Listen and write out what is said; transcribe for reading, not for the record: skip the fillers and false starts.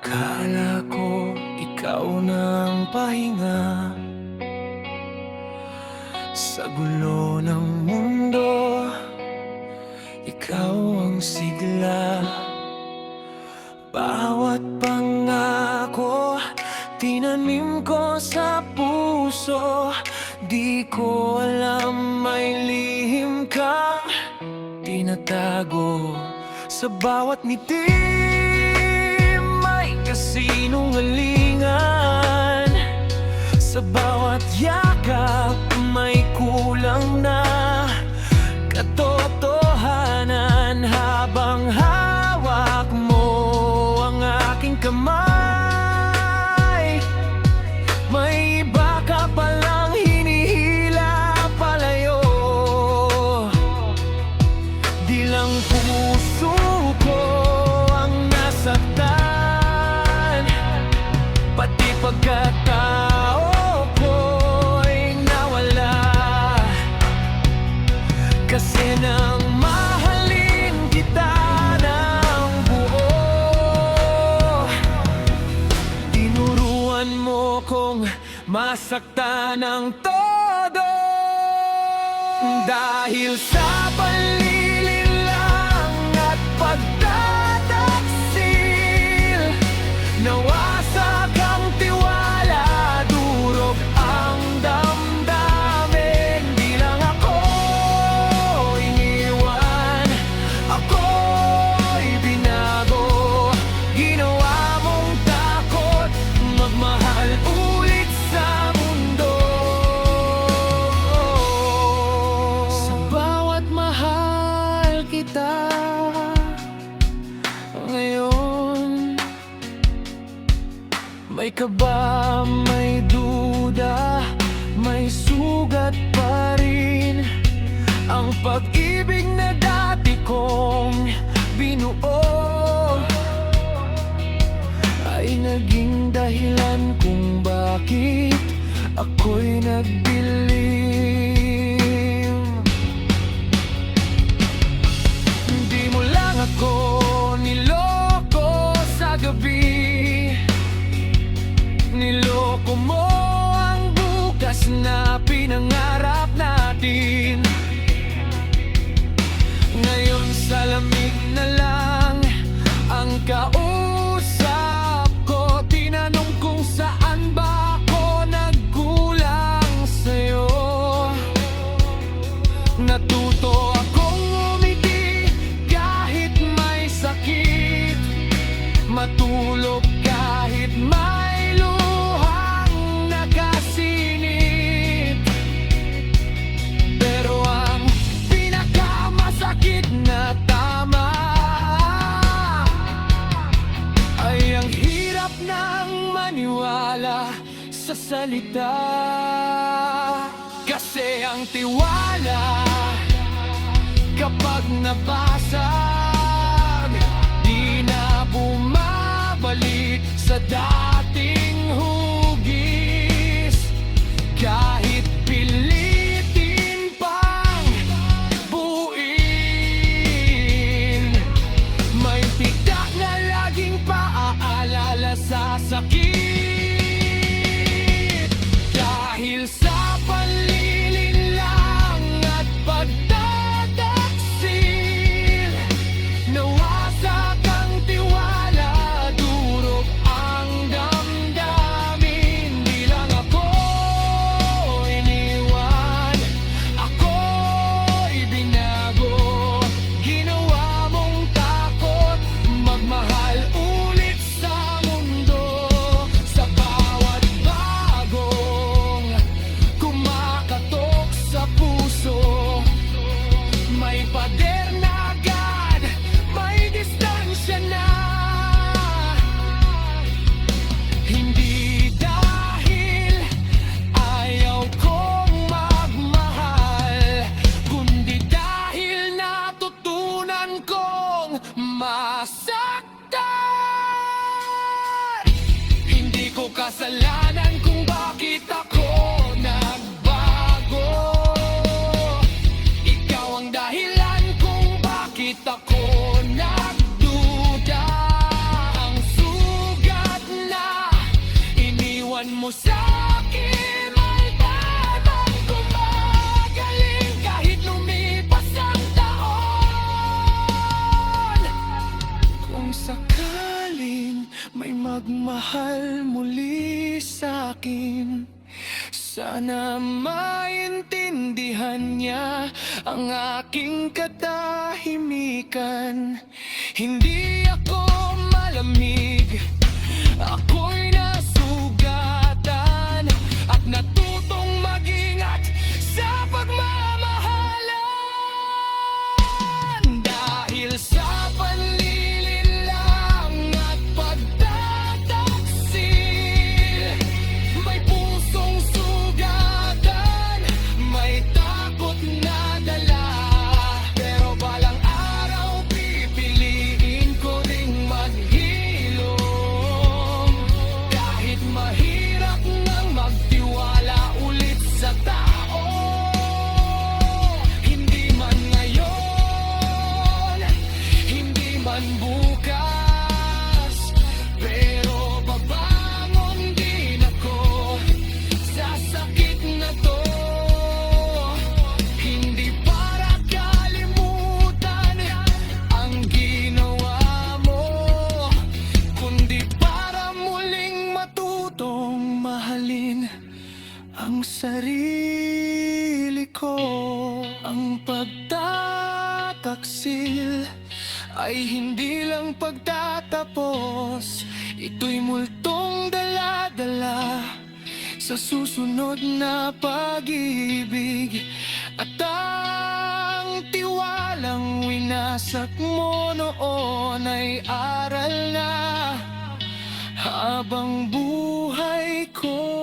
Akala ko ikaw na ang pahinga sa gulo ng mundo. Ikaw ang sigla. Bawat pangako tinanim ko sa puso. Di ko alam may lihim kang tinatago. Sa bawat ngiti may kasinungalingan. Sa bawat yakap may kulang na katotohanan. Habang hawak mo ang aking kamay, may iba ka palang hinihila palayo. Di lang puso ko ang nasaktan, pati pagkatao ko'y nawala. Kasi nang mahalin kita ng buo, tinuruan mo kong masaktan ng todo. Dahil sa panlilinlang at pagtataksil, nawasak ang tiwala, durog ang damdamin. Di lang ako iniwan, ako'y binago. Ginawa mong takot magmahal ulit sa mundo. Sa bawat mahal kita ngayon, may kaba, may duda, may sugat pa rin. Ang pag-ibig na dati kong binuo ay naging dahilan kung bakit ako'y nagdilim. Di mo lang ako niloko sa gabi, niloko mo ang bukas na pinangarap natin. Ngayon sa lamig na lang ang kausap ko. Tinanong kung saan ba ako nagkulang sa'yo. Natuto akong umiti kahit may sakit, matulog kahit may luhang nakasinip. Pero ang pinakamasakit na tama ay ang hirap ng maniwala sa salita. Kasi ang tiwala kapag nabasag, di na bumabalik sa dating hugis. Kahit pilitin pang buuin, may tiyak na laging paaalala sa sakit. Dahil sa panlilinlang at pagtataksil, nawasak ang tiwala, durog ang damdamin. Di lang ako iniwan, ako'y binago. Ginawa mong takot magmahal ulit sa mundo. Sa bawat bagong kumakatok sa puso, may pader na agad, may distansya na. Hindi dahil ayaw kong magmahal, kundi dahil natutunan kong masaktan. Hindi ko kasalanan kung bakit ako nagbago. Ikaw ang dahilan kung bakit ako nagduda. Ang sugat nagmahal muli sa'kin. Sana maintindihan niya ang aking katahimikan. Hindi ako malamig, ako'y nasugatan at natutong mag-ingat sa pagmamahalan. Dahil sa panlilinlang at pagtataksil, may pusong sugatan, may takot na dala. Pero balang araw pipiliin ko ring maghilom. Kahit mahirap nang magtiwala ulit sa tao, hindi man ngayon, hindi man bukas, pero babangon din ako sa sakit na to. Hindi para kalimutan ang ginawa mo, kundi para muling matutong mahalin ang sarili ko. Ang pagtataksil ay hindi lang pagtatapos, ito'y multong dala-dala sa susunod na pag-ibig. At ang tiwalang winasak mo noon ay aral na habang buhay ko.